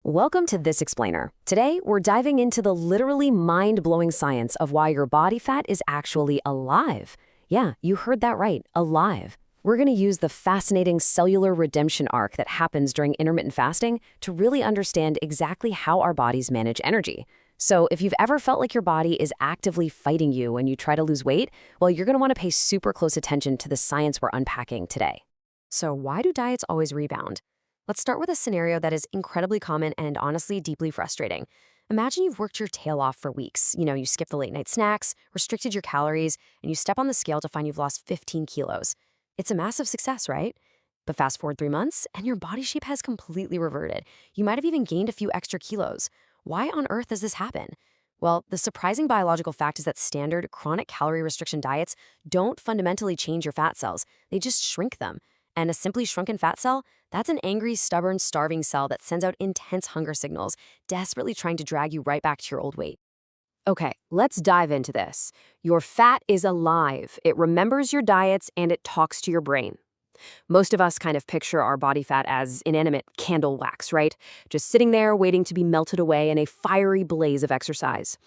Welcome to This Explainer. Today, we're diving into the literally mind-blowing science of why your body fat is actually alive. Yeah, you heard that right, alive. We're going to use the fascinating cellular redemption arc that happens during intermittent fasting to really understand exactly how our bodies manage energy. So if you've ever felt like your body is actively fighting you when you try to lose weight, well, you're going to want to pay super close attention to the science we're unpacking today. So why do diets always rebound? Let's start with a scenario that is incredibly common and honestly deeply frustrating. Imagine you've worked your tail off for weeks. You skipped the late night snacks, restricted your calories, and you step on the scale to find you've lost 15 kilos. It's a massive success, right? But fast forward 3 months, and your body shape has completely reverted. You might have even gained a few extra kilos. Why on earth does this happen? Well, the surprising biological fact is that standard chronic calorie restriction diets don't fundamentally change your fat cells. They just shrink them. And a simply shrunken fat cell, that's an angry, stubborn, starving cell that sends out intense hunger signals, desperately trying to drag you right back to your old weight. Okay, let's dive into this. Your fat is alive. It remembers your diets and it talks to your brain. Most of us kind of picture our body fat as inanimate candle wax, right? Just sitting there waiting to be melted away in a fiery blaze of exercise.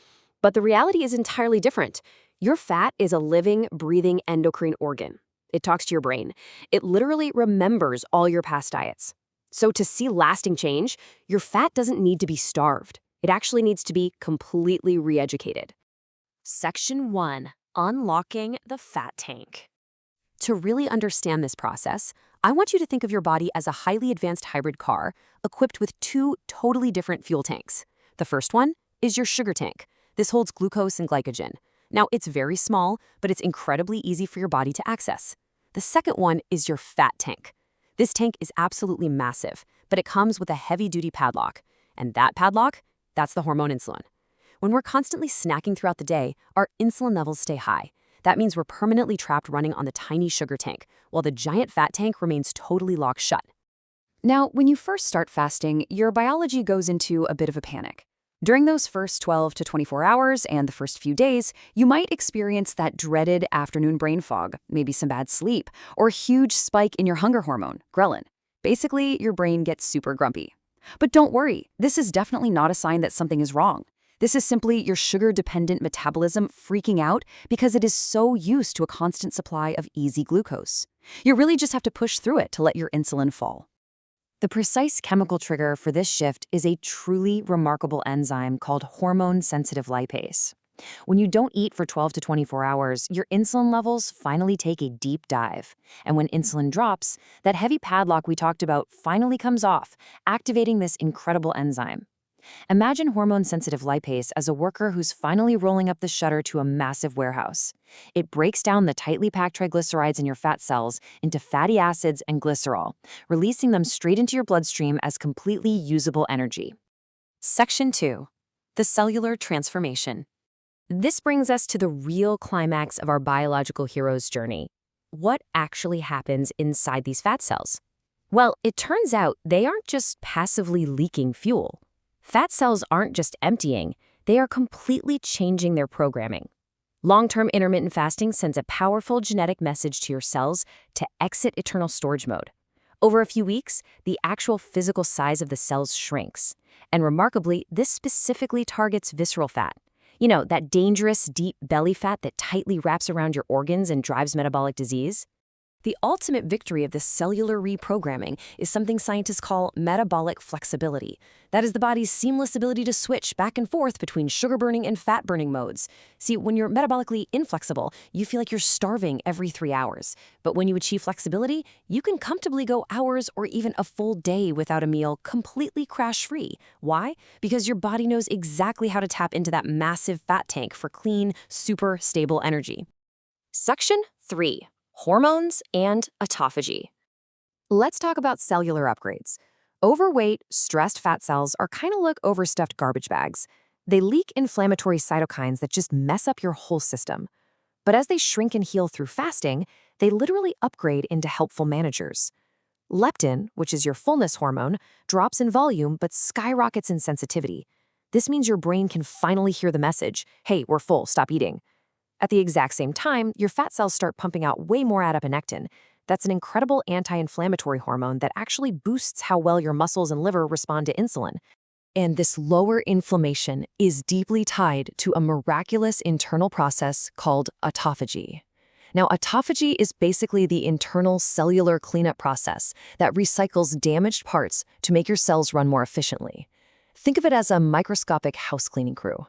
But the reality is entirely different. Your fat is a living, breathing endocrine organ. It talks to your brain. It literally remembers all your past diets. So to see lasting change, your fat doesn't need to be starved. It actually needs to be completely re-educated. Section 1. Unlocking the fat tank. To really understand this process, I want you to think of your body as a highly advanced hybrid car equipped with 2 totally different fuel tanks. The first one is your sugar tank. This holds glucose and glycogen. Now, it's very small, but it's incredibly easy for your body to access. The second one is your fat tank. This tank is absolutely massive, but it comes with a heavy-duty padlock. And that padlock, that's the hormone insulin. When we're constantly snacking throughout the day, our insulin levels stay high. That means we're permanently trapped running on the tiny sugar tank, while the giant fat tank remains totally locked shut. Now, when you first start fasting, your biology goes into a bit of a panic. During those first 12 to 24 hours and the first few days, you might experience that dreaded afternoon brain fog, maybe some bad sleep, or a huge spike in your hunger hormone, ghrelin. Basically, your brain gets super grumpy. But don't worry, this is definitely not a sign that something is wrong. This is simply your sugar-dependent metabolism freaking out because it is so used to a constant supply of easy glucose. You really just have to push through it to let your insulin fall. The precise chemical trigger for this shift is a truly remarkable enzyme called hormone-sensitive lipase. When you don't eat for 12 to 24 hours, your insulin levels finally take a deep dive. And when insulin drops, that heavy padlock we talked about finally comes off, activating this incredible enzyme. Imagine hormone-sensitive lipase as a worker who's finally rolling up the shutter to a massive warehouse. It breaks down the tightly packed triglycerides in your fat cells into fatty acids and glycerol, releasing them straight into your bloodstream as completely usable energy. Section 2. The cellular transformation. This brings us to the real climax of our biological hero's journey. What actually happens inside these fat cells? Well, it turns out they aren't just passively leaking fuel. Fat cells aren't just emptying, they are completely changing their programming. Long-term intermittent fasting sends a powerful genetic message to your cells to exit eternal storage mode. Over a few weeks, the actual physical size of the cells shrinks. And remarkably, this specifically targets visceral fat. That dangerous, deep belly fat that tightly wraps around your organs and drives metabolic disease. The ultimate victory of this cellular reprogramming is something scientists call metabolic flexibility. That is the body's seamless ability to switch back and forth between sugar-burning and fat-burning modes. See, when you're metabolically inflexible, you feel like you're starving every 3 hours. But when you achieve flexibility, you can comfortably go hours or even a full day without a meal completely crash-free. Why? Because your body knows exactly how to tap into that massive fat tank for clean, super stable energy. Section 3. Hormones and autophagy. Let's talk about cellular upgrades. Overweight, stressed fat cells are kind of like overstuffed garbage bags. They leak inflammatory cytokines that just mess up your whole system. But as they shrink and heal through fasting, they literally upgrade into helpful managers. Leptin, which is your fullness hormone, drops in volume but skyrockets in sensitivity. This means your brain can finally hear the message, hey, we're full, stop eating. At the exact same time, your fat cells start pumping out way more adiponectin. That's an incredible anti-inflammatory hormone that actually boosts how well your muscles and liver respond to insulin. And this lower inflammation is deeply tied to a miraculous internal process called autophagy. Now, autophagy is basically the internal cellular cleanup process that recycles damaged parts to make your cells run more efficiently. Think of it as a microscopic house cleaning crew.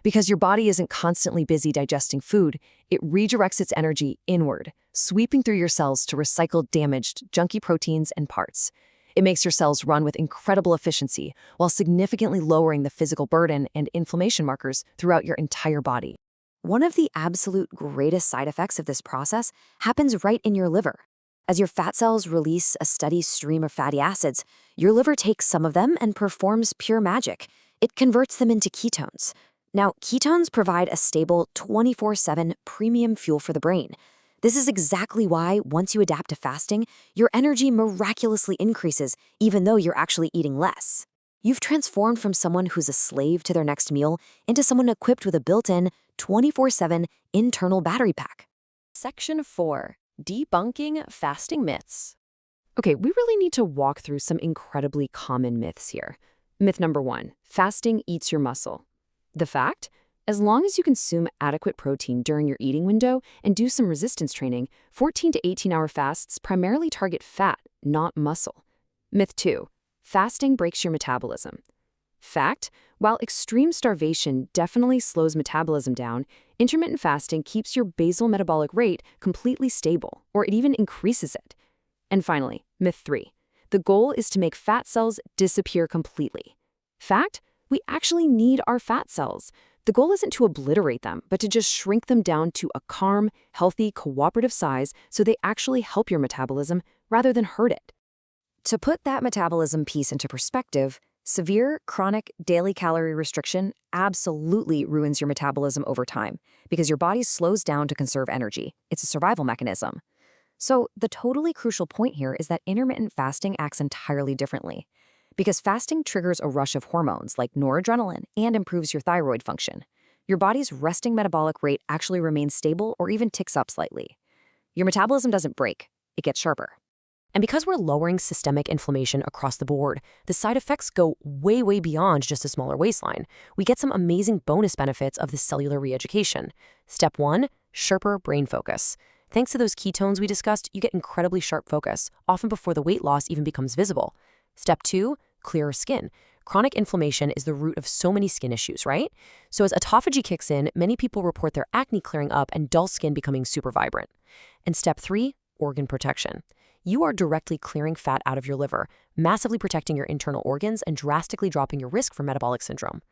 Because your body isn't constantly busy digesting food, it redirects its energy inward, sweeping through your cells to recycle damaged, junky proteins and parts. It makes your cells run with incredible efficiency while significantly lowering the physical burden and inflammation markers throughout your entire body. One of the absolute greatest side effects of this process happens right in your liver. As your fat cells release a steady stream of fatty acids, your liver takes some of them and performs pure magic. It converts them into ketones. Now, ketones provide a stable 24/7 premium fuel for the brain. This is exactly why, once you adapt to fasting, your energy miraculously increases, even though you're actually eating less. You've transformed from someone who's a slave to their next meal into someone equipped with a built-in 24/7 internal battery pack. Section 4. Debunking fasting myths. Okay, we really need to walk through some incredibly common myths here. Myth number 1, fasting eats your muscle. The fact? As long as you consume adequate protein during your eating window and do some resistance training, 14 to 18-hour fasts primarily target fat, not muscle. Myth 2, fasting breaks your metabolism. Fact, while extreme starvation definitely slows metabolism down, intermittent fasting keeps your basal metabolic rate completely stable, or it even increases it. And finally, myth 3, the goal is to make fat cells disappear completely. Fact, we actually need our fat cells. The goal isn't to obliterate them, but to just shrink them down to a calm, healthy, cooperative size so they actually help your metabolism rather than hurt it. To put that metabolism piece into perspective, severe, chronic, daily calorie restriction absolutely ruins your metabolism over time because your body slows down to conserve energy. It's a survival mechanism. So the totally crucial point here is that intermittent fasting acts entirely differently. Because fasting triggers a rush of hormones like noradrenaline and improves your thyroid function. Your body's resting metabolic rate actually remains stable or even ticks up slightly. Your metabolism doesn't break, it gets sharper. And because we're lowering systemic inflammation across the board, the side effects go way, way beyond just a smaller waistline. We get some amazing bonus benefits of the cellular re-education. Step 1, sharper brain focus. Thanks to those ketones we discussed, you get incredibly sharp focus, often before the weight loss even becomes visible. Step 2, clearer skin. Chronic inflammation is the root of so many skin issues, right? So as autophagy kicks in, many people report their acne clearing up and dull skin becoming super vibrant. And step 3, organ protection. You are directly clearing fat out of your liver, massively protecting your internal organs and drastically dropping your risk for metabolic syndrome.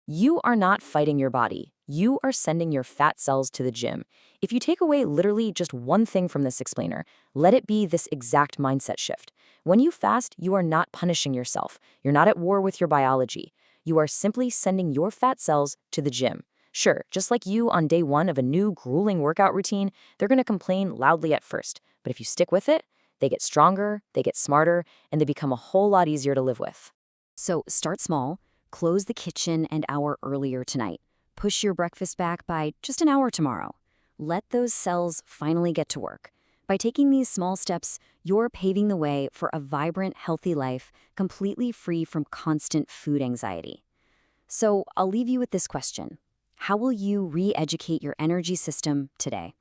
You are not fighting your body. You are sending your fat cells to the gym. If you take away literally just one thing from this explainer, let it be this exact mindset shift. When you fast, you are not punishing yourself. You're not at war with your biology. You are simply sending your fat cells to the gym. Sure, just like you on day 1 of a new grueling workout routine, they're going to complain loudly at first. But if you stick with it, they get stronger, they get smarter, and they become a whole lot easier to live with. So start small. Close the kitchen an hour earlier tonight. Push your breakfast back by just an hour tomorrow. Let those cells finally get to work. By taking these small steps, you're paving the way for a vibrant, healthy life, completely free from constant food anxiety. So I'll leave you with this question. How will you re-educate your energy system today?